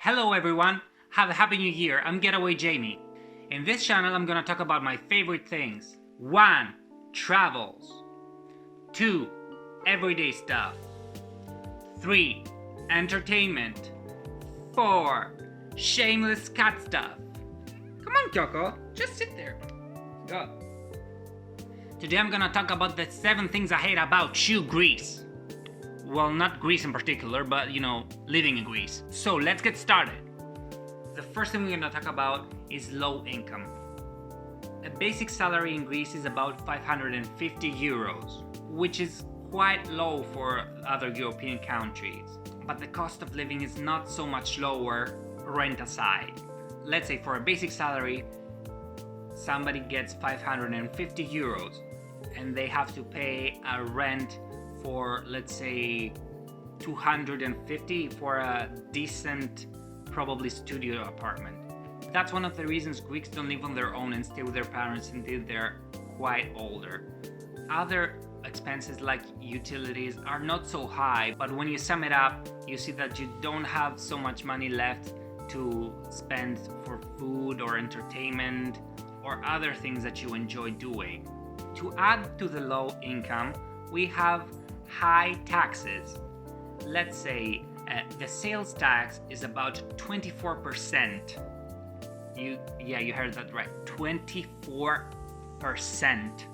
Hello everyone, have a happy new year. I'm Getaway Jamie. In this channel I'm gonna talk about my favorite things. 1. Travels. 2. Everyday stuff. 3. Entertainment. 4. Shameless cat stuff. Come on Kyoukou, just sit there. Go. Today I'm gonna talk about the 7 things I hate about you, Greece. Well, not Greece in particular, but living in Greece. So let's get started. The first thing we're gonna talk about is low income. A basic salary in Greece is about 550 euros, which is quite low for other European countries. But the cost of living is not so much lower, rent aside. Let's say for a basic salary, somebody gets 550 euros and they have to pay a rent for, let's say, 250 for a decent, probably studio apartment. That's one of the reasons Greeks don't live on their own and stay with their parents until they're quite older. Other expenses like utilities are not so high, but when you sum it up, you see that you don't have so much money left to spend for food or entertainment or other things that you enjoy doing. To add to the low income, we have high taxes. Let's say the sales tax is about 24%. You heard that right, 24%.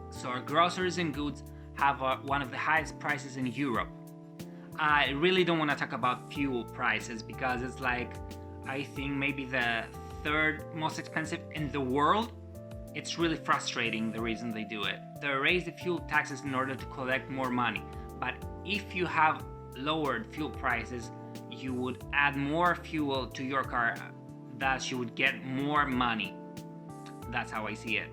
So our groceries and goods have one of the highest prices in Europe. I really don't want to talk about fuel prices because it's I think maybe the 3rd most expensive in the world. It's really frustrating the reason they do it. They raise the fuel taxes in order to collect more money. But if you have lowered fuel prices, you would add more fuel to your car, thus you would get more money. That's how I see it.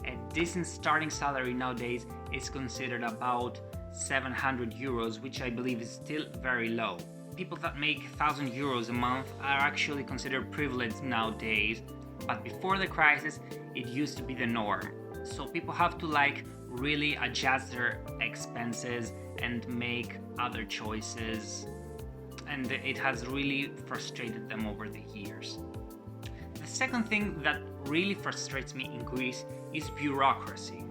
A decent starting salary nowadays is considered about 700 euros, which I believe is still very low. People that make 1,000 euros a month are actually considered privileged nowadays, but before the crisis, it used to be the norm. So people have to really adjust their expenses and make other choices, and it has really frustrated them over the years. The second thing that really frustrates me in Greece is bureaucracy.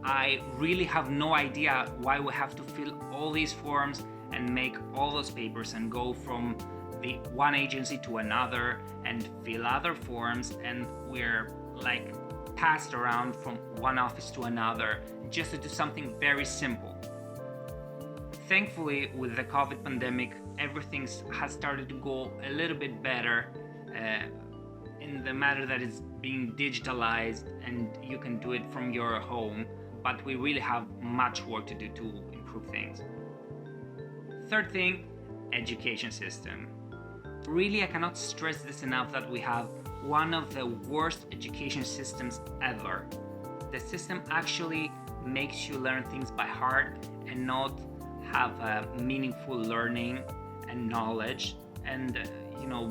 I really have no idea why we have to fill all these forms and make all those papers and go from the one agency to another and fill other forms, and we're passed around from one office to another just to do something very simple. Thankfully, with the COVID pandemic, everything has started to go a little bit better in the matter that it's being digitalized and you can do it from your home, but we really have much work to do to improve things. Third thing, education system. Really, I cannot stress this enough that we have one of the worst education systems ever. The system actually makes you learn things by heart and not have a meaningful learning and knowledge. And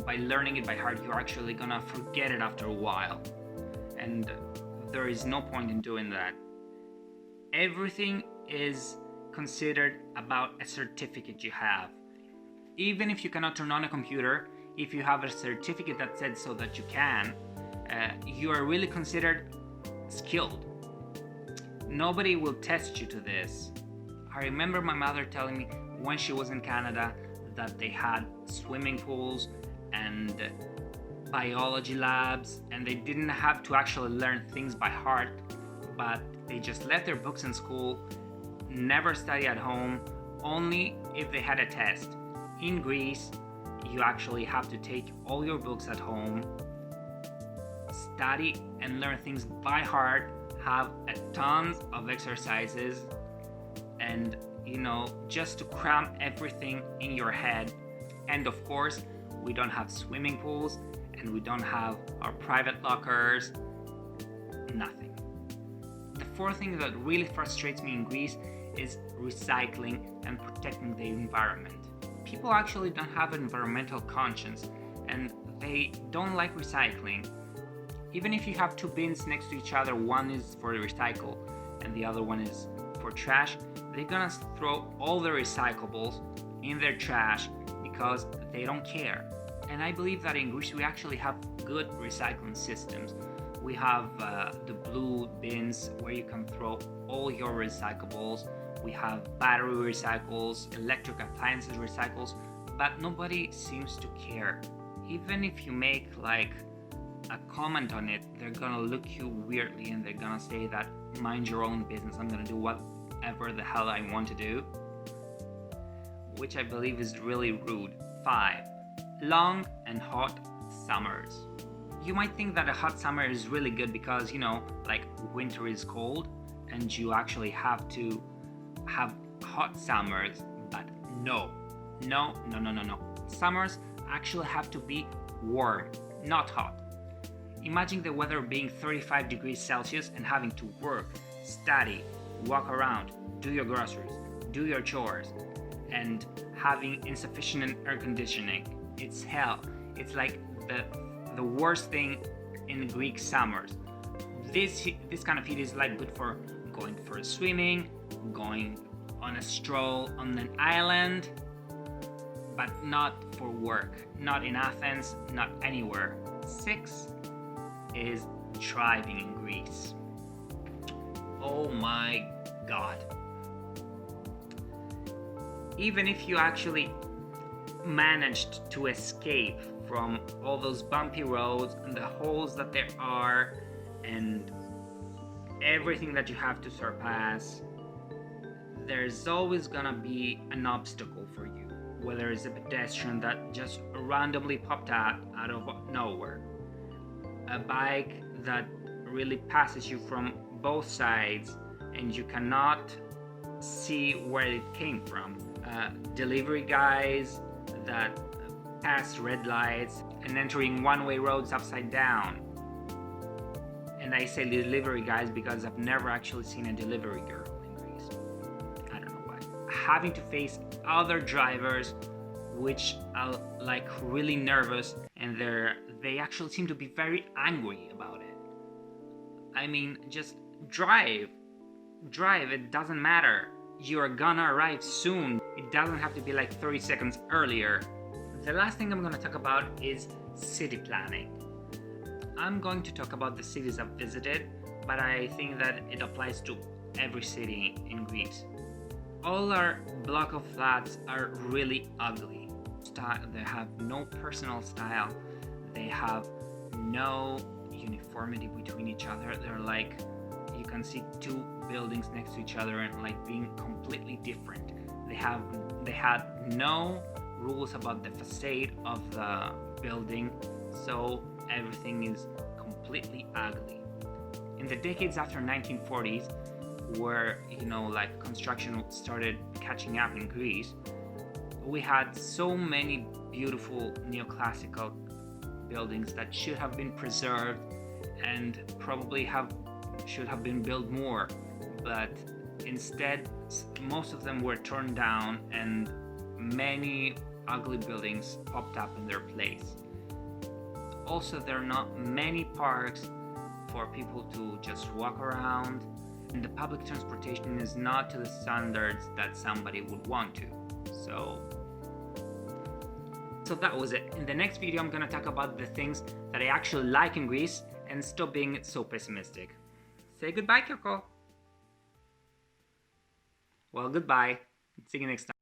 by learning it by heart, you're actually gonna forget it after a while. And there is no point in doing that. Everything is considered about a certificate you have. Even if you cannot turn on a computer, if you have a certificate that says so that you can, you are really considered skilled. Nobody will test you to this. I remember my mother telling me when she was in Canada that they had swimming pools and biology labs, and they didn't have to actually learn things by heart, but they just left their books in school, never study at home, only if they had a test. In Greece, you actually have to take all your books at home, study and learn things by heart, have a tons of exercises, and just to cram everything in your head. And of course, we don't have swimming pools and we don't have our private lockers, nothing. The fourth thing that really frustrates me in Greece is recycling and protecting the environment. People actually don't have an environmental conscience and they don't like recycling. Even if you have 2 bins next to each other, one is for recycle and the other one is for trash, they're gonna throw all the recyclables in their trash because they don't care. And I believe that in Greece we actually have good recycling systems. We have the blue bins where you can throw all your recyclables. We have battery recycles, electric appliances recycles, but nobody seems to care. Even if you make like a comment on it, they're gonna look you weirdly and they're gonna say that mind your own business, I'm gonna do whatever the hell I want to do, which I believe is really rude. 5. Long and hot summers. You might think that a hot summer is really good because, like winter is cold and you actually have to have hot summers, but no. Summers actually have to be warm, not hot. Imagine the weather being 35 degrees Celsius and having to work, study, walk around, do your groceries, do your chores, and having insufficient air conditioning. It's hell. It's like the worst thing in Greek summers. This kind of heat is like good for going for swimming, going on a stroll on an island, but not for work. Not in Athens, not anywhere. 6 is driving in Greece. Oh my god. Even if you actually managed to escape from all those bumpy roads and the holes that there are and everything that you have to surpass, there's always gonna be an obstacle for you, whether it's a pedestrian that just randomly popped out of nowhere, a bike that really passes you from both sides and you cannot see where it came from, delivery guys that pass red lights and entering one-way roads upside down. And I say delivery guys because I've never actually seen a delivery girl in Greece. I don't know why. Having to face other drivers which are like really nervous and they actually seem to be very angry about it. I mean, just drive, it doesn't matter. You're gonna arrive soon. It doesn't have to be like 30 seconds earlier. The last thing I'm gonna talk about is city planning. I'm going to talk about the cities I've visited, but I think that it applies to every city in Greece. All our block of flats are really ugly. They have no personal style. They have no uniformity between each other. They're like, you can see two buildings next to each other and like being completely different. They had no rules about the facade of the building, so everything is completely ugly. In the decades after 1940s, where like construction started catching up in Greece, we had so many beautiful neoclassical buildings that should have been preserved and probably should have been built more, but instead most of them were torn down and many ugly buildings popped up in their place. Also, there are not many parks for people to just walk around, and the public transportation is not to the standards that somebody would want to. So that was it. In the next video, I'm gonna talk about the things that I actually like in Greece and stop being so pessimistic. Say goodbye, Kyoukou. Well, goodbye. See you next time.